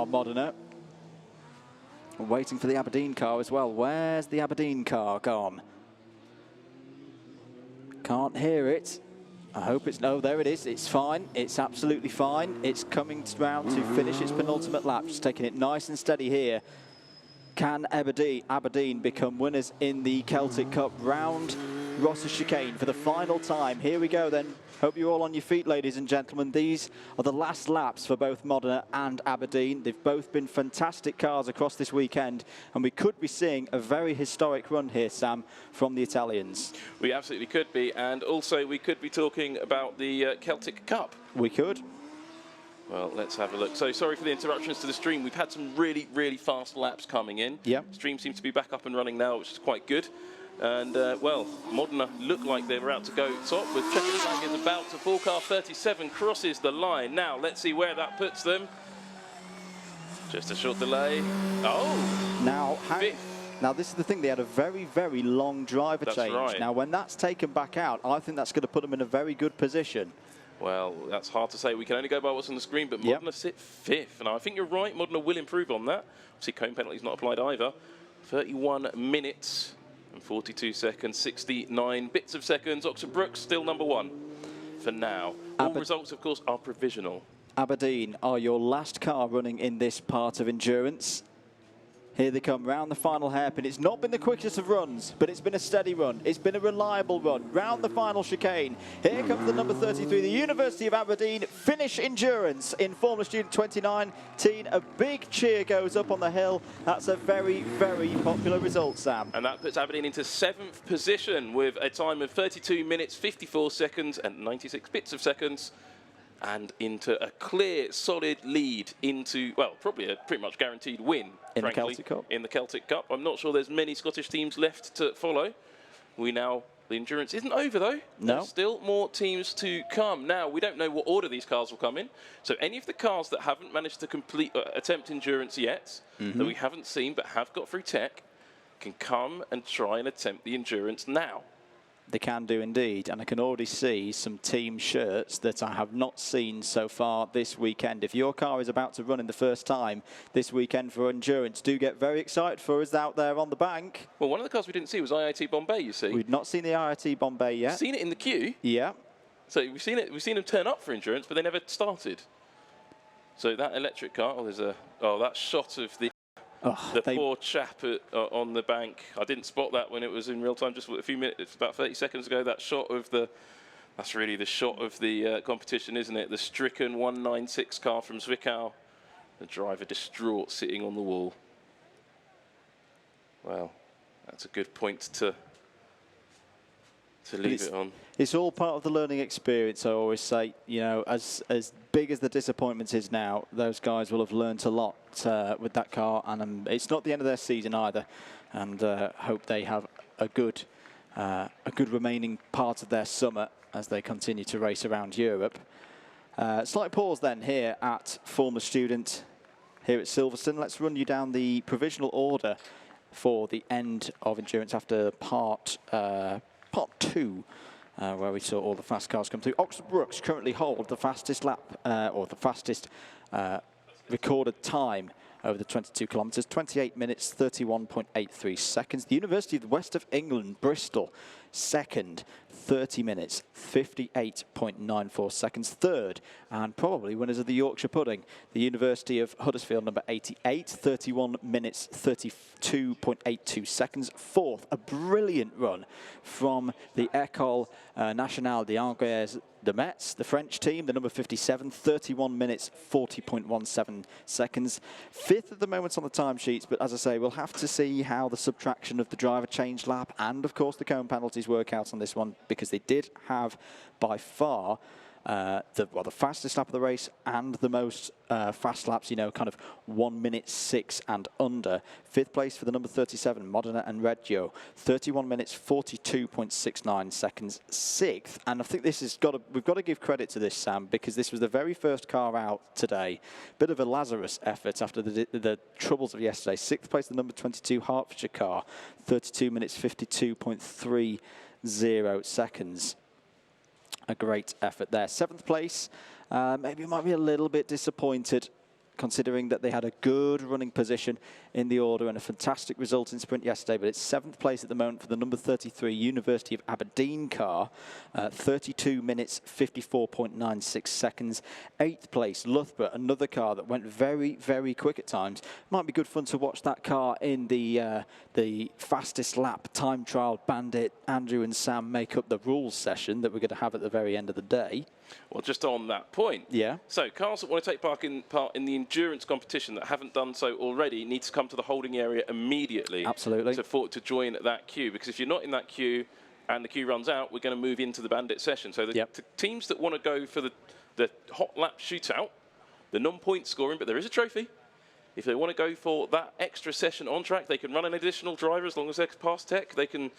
Modena. Waiting for the Aberdeen car as well. Where's the Aberdeen car gone? Can't hear it. I hope it's... No, there it is. It's fine. It's absolutely fine. It's coming round to finish its penultimate lap. Just taking it nice and steady here. Can Aberdeen become winners in the Celtic Cup round Ross's chicane for the final time? Here we go then. Hope you're all on your feet, ladies and gentlemen. These are the last laps for both Modena and Aberdeen. They've both been fantastic cars across this weekend, and we could be seeing a very historic run here, Sam, from the Italians. We absolutely could be, and also we could be talking about the Celtic Cup. We could. Well, let's have a look. So sorry for the interruptions to the stream. We've had some really, really fast laps coming in. Yep. Stream seems to be back up and running now, which is quite good. And, well, Modena look like they were out to go top with Czechoslovakia is about to fall. Car 37 crosses the line. Now, let's see where that puts them. Just a short delay. Oh! Now, this is the thing. They had a very, very long driver change. Right. Now, when that's taken back out, I think that's going to put them in a very good position. Well, that's hard to say. We can only go by what's on the screen, but Modena sit fifth. And I think you're right. Modena will improve on that. Obviously, cone penalty's not applied either. 31 minutes. And 42 seconds, 69 bits of seconds. Oxford Brookes still number one for now. All results, of course, are provisional. Aberdeen are your last car running in this part of endurance. Here they come round the final hairpin. It's not been the quickest of runs, but it's been a steady run. It's been a reliable run. Round the final chicane. Here comes the number 33, the University of Aberdeen Finnish Endurance in Formula Student 2019. A big cheer goes up on the hill. That's a very, very popular result, Sam. And that puts Aberdeen into 7th position with a time of 32 minutes, 54 seconds and 96 bits of seconds. And into a clear, solid lead into, well, probably a pretty much guaranteed win, in the Celtic Cup. In the Celtic Cup. I'm not sure there's many Scottish teams left to follow. The endurance isn't over, though. No. There's still more teams to come. Now, we don't know what order these cars will come in. So any of the cars that haven't managed to complete attempt endurance yet, that we haven't seen but have got through tech, can come and try and attempt the endurance now. They can do indeed, and I can already see some team shirts that I have not seen so far this weekend. If your car is about to run in the first time this weekend for endurance, do get very excited for us out there on the bank. Well, one of the cars we didn't see was IIT Bombay, you see. We've not seen the IIT Bombay yet. Seen it in the queue. Yeah. So we've seen them turn up for endurance, but they never started. So that electric car, that shot of the poor chap on the bank. I didn't spot that when it was in real time, just a few minutes, about 30 seconds ago. That shot of that's really the shot of the competition, isn't it? The stricken 196 car from Zwickau. The driver distraught, sitting on the wall. Well, that's a good point to leave it on. It's all part of the learning experience, I always say. You know, as big as the disappointment is now, those guys will have learnt a lot with that car, and it's not the end of their season either. And hope they have a good remaining part of their summer as they continue to race around Europe. Slight pause then here at Formula Student here at Silverstone. Let's run you down the provisional order for the end of endurance after part 2. Where we saw all the fast cars come through. Oxford Brookes currently hold the fastest lap, or the fastest recorded time over the 22 kilometres, 28 minutes, 31.83 seconds. The University of the West of England, Bristol, second, 30 minutes, 58.94 seconds. Third, and probably winners of the Yorkshire Pudding, the University of Huddersfield, number 88, 31 minutes, 32.82 seconds. Fourth, a brilliant run from the École Nationale des Anglaise de Metz, the French team, the number 57, 31 minutes, 40.17 seconds. Fifth at the moment on the timesheets, but as I say, we'll have to see how the subtraction of the driver change lap and, of course, the cone penalties work out on this one, because they did have, by far, the fastest lap of the race and the most fast laps, you know, kind of 1 minute 6 and under. Fifth place for the number 37, Modena and Reggio, 31 minutes 42.69 seconds. Sixth, and I think this has we've got to give credit to this, Sam, because this was the very first car out today. Bit of a Lazarus effort after the troubles of yesterday. Sixth place, the number 22 Hertfordshire car, 32 minutes 52.30 seconds. A great effort there. Seventh place, maybe might be a little bit disappointed considering that they had a good running position in the order and a fantastic result in sprint yesterday. But it's 7th place at the moment for the number 33 University of Aberdeen car, 32 minutes 54.96 seconds. 8th place Loughborough, another car that went very, very quick at times. Might be good fun to watch that car in the fastest lap time trial bandit. Andrew and Sam make up the rules session that we're going to have at the very end of the day. Well, just on that point. Yeah. So cars that want to take part in the endurance competition that haven't done so already need to come to the holding area immediately. Absolutely. To join that queue, because if you're not in that queue and the queue runs out, we're going to move into the bandit session. So the teams that want to go for the hot lap shootout, the non-point scoring, but there is a trophy. If they want to go for that extra session on track, they can run an additional driver as long as they're past tech. They can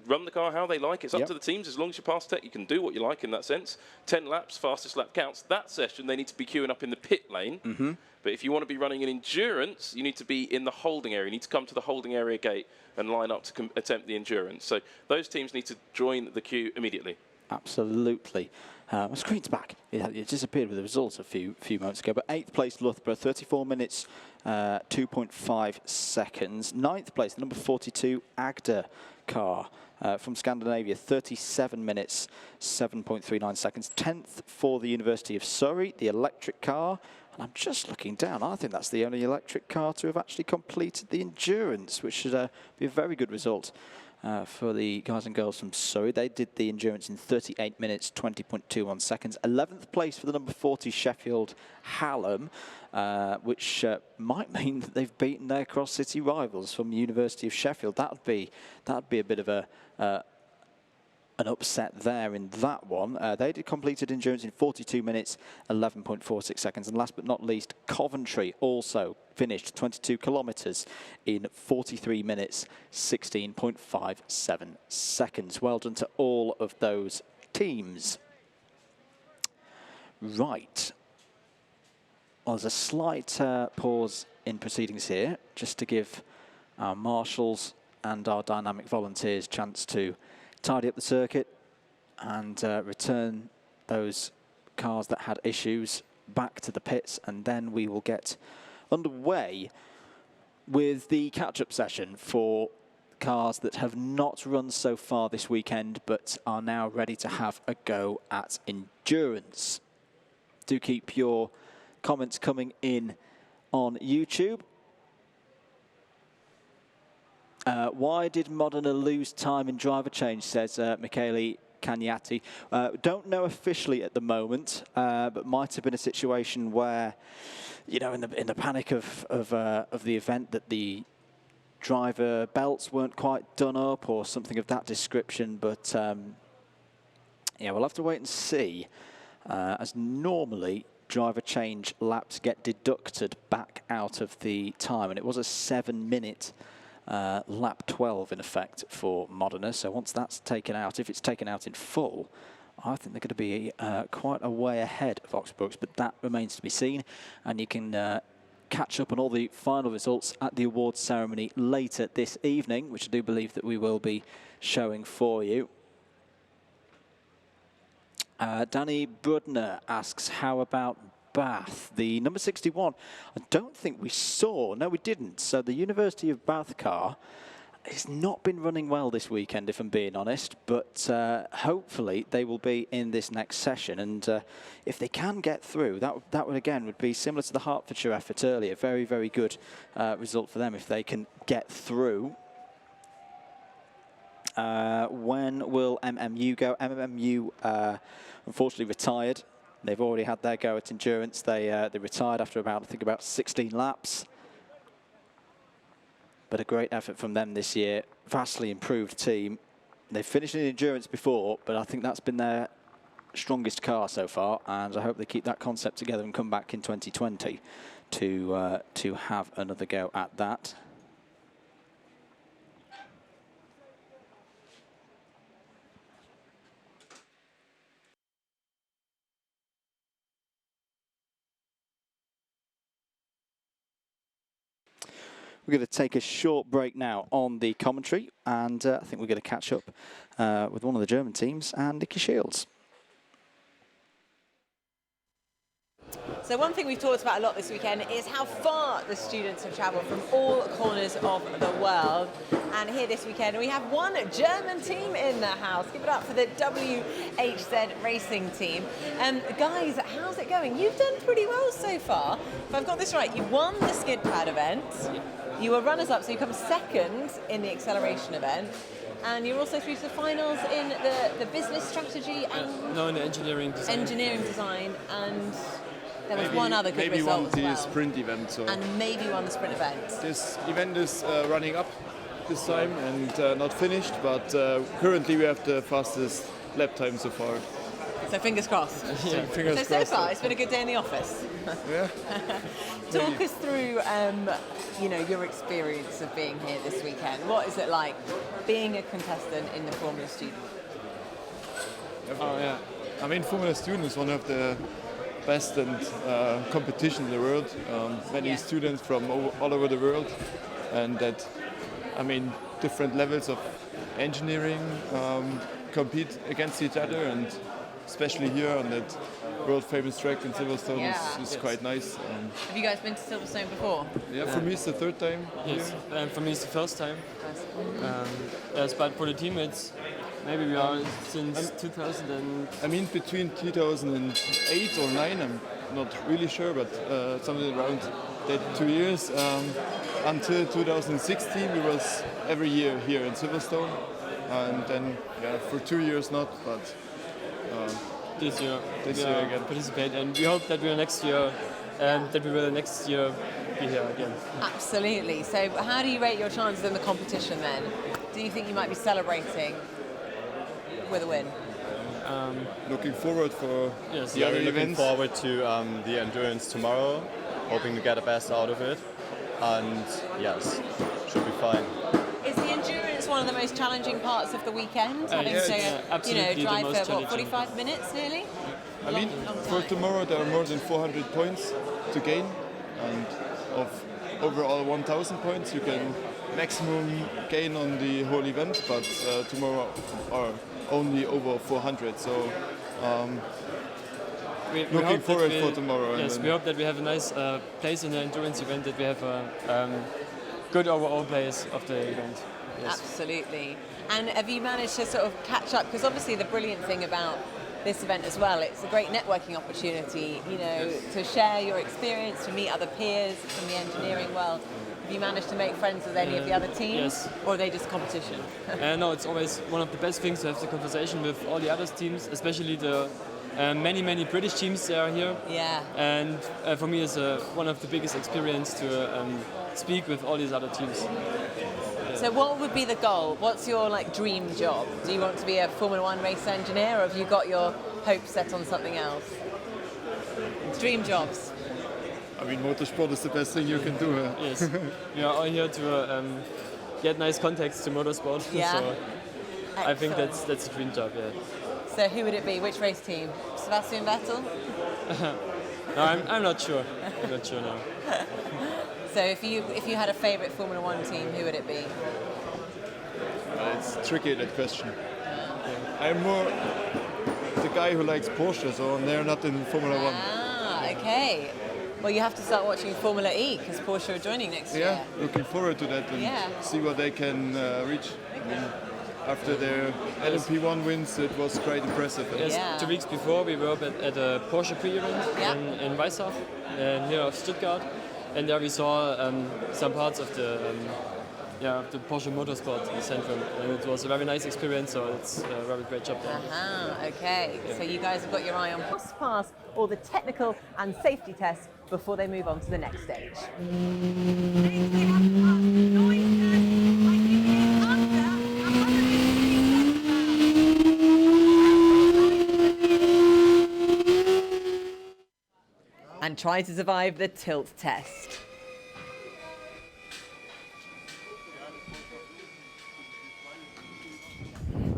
run the car how they like. It's up to the teams. As long as you're past tech, you can do what you like in that sense. 10 laps, fastest lap counts. That session, they need to be queuing up in the pit lane. But if you want to be running an endurance, you need to be in the holding area. You need to come to the holding area gate and line up to attempt the endurance. So those teams need to join the queue immediately. Absolutely. My screen's back. It disappeared with the results a few moments ago. But 8th place Loughborough, 34 minutes, 2.5 seconds. 9th place, the number 42 Agder car from Scandinavia, 37 minutes, 7.39 seconds. 10th for the University of Surrey, the electric car. And I'm just looking down. I think that's the only electric car to have actually completed the endurance, which should be a very good result. For the guys and girls from Surrey. They did the endurance in 38 minutes, 20.21 seconds. 11th place for the number 40 Sheffield Hallam, which might mean that they've beaten their cross-city rivals from the University of Sheffield. That'd be a bit of an upset there in that one. They did completed endurance in 42 minutes, 11.46 seconds. And last but not least, Coventry also finished 22 kilometres in 43 minutes, 16.57 seconds. Well done to all of those teams. Right. Well, there's a slight pause in proceedings here, just to give our marshals and our dynamic volunteers a chance to tidy up the circuit and return those cars that had issues back to the pits, and then we will get underway with the catch-up session for cars that have not run so far this weekend but are now ready to have a go at endurance. Do keep your comments coming in on YouTube. Why did Modena lose time in driver change, says Michele Cagnati. Don't know officially at the moment, but might have been a situation where, you know, in the panic of the event, that the driver belts weren't quite done up or something of that description. But yeah, we'll have to wait and see, as normally driver change laps get deducted back out of the time, and it was a 7-minute lap 12 in effect for Modena. So once that's taken out, if it's taken out in full, I think they're going to be quite a way ahead of Oxbrooks, but that remains to be seen. And you can catch up on all the final results at the awards ceremony later this evening, which I do believe that we will be showing for you. Danny Brudner asks, how about Bath? The number 61, I don't think we saw. No, we didn't. So the University of Bath car has not been running well this weekend, if I'm being honest, but hopefully they will be in this next session. And if they can get through, that would again would be similar to the Hertfordshire effort earlier. Very, very good result for them if they can get through. When will MMU go? MMU unfortunately retired. They've already had their go at endurance. They retired after I think about 16 laps. But a great effort from them this year. Vastly improved team. They've finished in endurance before, but I think that's been their strongest car so far. And I hope they keep that concept together and come back in 2020 to have another go at that. We're going to take a short break now on the commentary, and I think we're going to catch up with one of the German teams and Nicky Shields. So one thing we've talked about a lot this weekend is how far the students have travelled from all corners of the world. And here this weekend we have one German team in the house. Give it up for the WHZ racing team. Guys, how's it going? You've done pretty well so far. If I've got this right, you won the skid pad event. You were runners-up, so you come second in the acceleration event. And you're also through to the finals in the business strategy and... no, in the engineering design. Engineering design, and there was one other good result as well. Maybe won the sprint event. So. And maybe won the sprint event. This event is running up this time and not finished, but currently we have the fastest lap time so far. So fingers crossed. Yeah, fingers crossed. So far, it's been a good day in the office. Yeah. Talk us through, your experience of being here this weekend. What is it like being a contestant in the Formula Student? Oh yeah. I mean, Formula Student is one of the best and competition in the world. Many students from all over the world, and that, I mean, different levels of engineering compete against each other, and especially here on that world famous track in Silverstone is quite nice. Have you guys been to Silverstone before? Yeah, for me it's the third time. Yes, and for me it's the first time. Yes, but for the team it's maybe we are since 2000. I mean, between 2008 or 9, I'm not really sure, but something around that 2 years. Until 2016, we was every year here in Silverstone, and then for 2 years not, but. This year again participate, and we hope that we will next year be here again. Absolutely. So how do you rate your chances in the competition then? Do you think you might be celebrating with a win? Looking forward for the other looking events. Forward to the endurance tomorrow, hoping to get the best out of it, and yes, should be fine. Is the endurance one of the most challenging parts of the weekend? Having to drive for 45 minutes nearly? I mean, for tomorrow there are more than 400 points to gain, and of overall 1,000 points you can maximum gain on the whole event, but tomorrow are only over 400. So looking forward for tomorrow. Yes, we hope that we have a nice place in the endurance event, that we have a good overall place of the event. Yes. Absolutely. And have you managed to sort of catch up? Because obviously the brilliant thing about this event as well, it's a great networking opportunity, to share your experience, to meet other peers from the engineering world. Have you managed to make friends with any of the other teams? Yes. Or are they just competition? No, it's always one of the best things to have the conversation with all the other teams, especially the many British teams that are here. Yeah. And for me, it's one of the biggest experience to speak with all these other teams. So what would be the goal? What's your dream job? Do you want to be a Formula 1 race engineer, or have you got your hopes set on something else? Dream jobs. I mean, motorsport is the best thing you can do. Yes, we are all here to get nice contacts to motorsport. Yeah. So I think that's a dream job. Yeah. So who would it be? Which race team? Sebastian Vettel? No, I'm not sure. I'm not sure now. So if you had a favourite Formula 1 team, who would it be? It's tricky, that question. I'm more the guy who likes Porsche, so they're not in Formula 1. Ah, okay. Well, you have to start watching Formula E because Porsche are joining next year. Yeah, looking forward to that and see what they can reach. I mean, after their LMP1 wins, it was quite impressive. Yes, 2 weeks before we were at a Porsche pre-event in Weissach, near Stuttgart, and there we saw some parts of the Porsche Motorsport Centrum, and it was a very nice experience. So it's a very great job there. Okay. Yeah. So you guys have got your eye on pass all the technical and safety tests before they move on to the next stage. And try to survive the tilt test.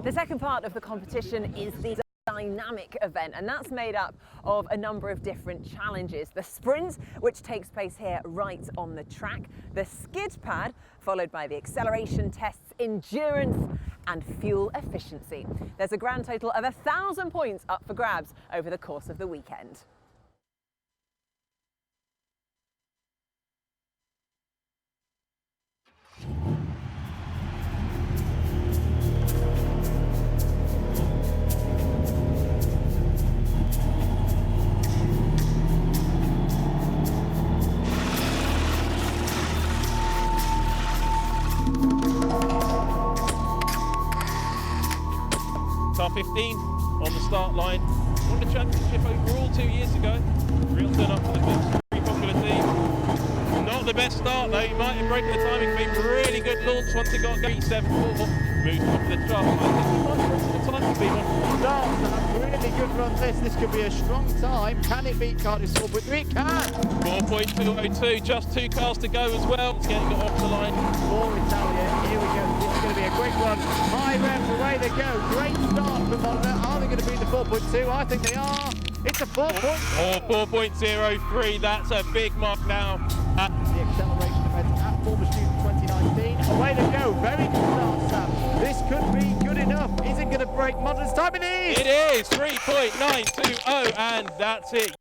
The second part of the competition is the dynamic event, and that's made up of a number of different challenges. The sprint, which takes place here right on the track, the skid pad, followed by the acceleration tests, endurance and fuel efficiency. There's a grand total of 1,000 points up for grabs over the course of the weekend. car 15 on the start line. Won the championship overall 2 years ago. Real turn up for the Fox, very popular team. Not the best start though, he might have broken the timing, but a really good launch once it got going. 7-4, moved off the chart. I think he might have broken the timing, Beamer. Starts and a really good run this could be a strong time. Can it beat Cardiff 4.3? It can! 4.202, just 2 cars to go as well. It's getting got off the line. For Italia, here we go. This is going to be a quick one. High revs, away they go. Great start for Modena. Are they going to beat the 4.2? I think they are. It's a 4.03, that's a big mark now. The acceleration event at Former Student 2019. Away they go. Very good start, Sam. This could be good enough. Is it going to break Modena's time? It is! It is 3.920, and that's it.